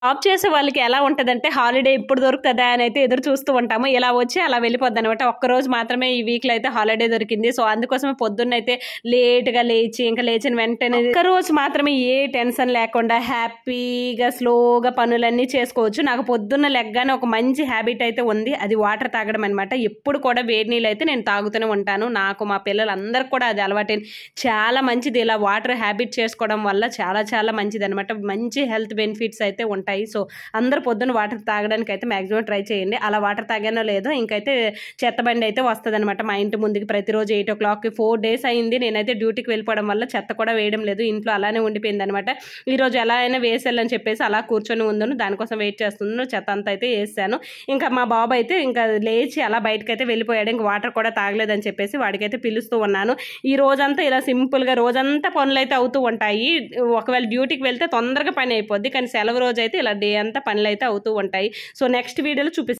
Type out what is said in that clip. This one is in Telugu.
జాబ్ చేసే వాళ్ళకి ఎలా ఉంటదంటే హాలిడే ఎప్పుడు దొరుకుతదా అని అయితే ఎదురు చూస్తూ ఉంటాము. ఇలా వచ్చి అలా వెళ్ళిపోద్దనమాట. ఒక్కరోజు మాత్రమే ఈ వీక్‌లో అయితే హాలిడే దొరికింది. సో, అందుకోసమే పొద్దున్నయితే లేట్‌గా లేచి, ఇంకా లేచిన వెంటనే ఒక్కరోజు మాత్రమే ఏ టెన్షన్ లేకుండా హ్యాపీగా స్లోగా పనులన్నీ చేసుకోవచ్చు. నాకు పొద్దున్న లెగ్గానే ఒక మంచి హ్యాబిట్ అయితే ఉంది. అది వాటర్ తాగడం అనమాట. ఎప్పుడు కూడా వేడి నీళ్ళైతే నేను తాగుతూనే ఉంటాను. నాకు, మా పిల్లలందరికి కూడా అది అలవాటైంది. చాలా మంచిది ఇలా వాటర్ హ్యాబిట్ చేసుకోవడం వల్ల చాలా చాలా మంచిదనమాట. మంచి హెల్త్ బెనిఫిట్స్ అయితే ఉంటాయి. సో, అందరూ పొద్దున్న వాటర్ తాగడానికి అయితే మాక్సిమం ట్రై చేయండి. అలా వాటర్ తాగానో లేదో ఇంకైతే చెత్త బండి అయితే వస్తదనమాట మా ఇంటి ముందుకి ప్రతిరోజు 8:00కి 4 డేస్ అయింది. నేనైతే డ్యూటీకి వెళ్ళిపోవడం వల్ల చెత్త కూడా వేయడం లేదు. ఇంట్లో అలానే ఉండిపోయిందనమాట. ఈరోజు ఎలా అయినా వేసేయాలని చెప్పేసి అలా కూర్చొని ఉన్నాను. దానికోసం వెయిట్ చేస్తున్నాను. చెత్త అంతా అయితే వేసాను. ఇంకా మా బాబు అయితే ఇంకా లేచి అలా బయటకైతే వెళ్ళిపోయాడు. ఇంక వాటర్ కూడా తాగలేదని చెప్పేసి వాడికైతే పిలుస్తూ ఉన్నాను. ఈ రోజంతా ఇలా సింపుల్‌గా రోజంతా పనులైతే అవుతూ ఉంటాయి. ఒకవేళ డ్యూటీకి వెళ్తే తొందరగా పని అయిపోద్ది. కానీ సెలవు రోజైతే ఇలా డే అంతా పనులైతే అవుతూ ఉంటాయి. సో, నెక్స్ట్ వీడియోలో చూపిస్తాను.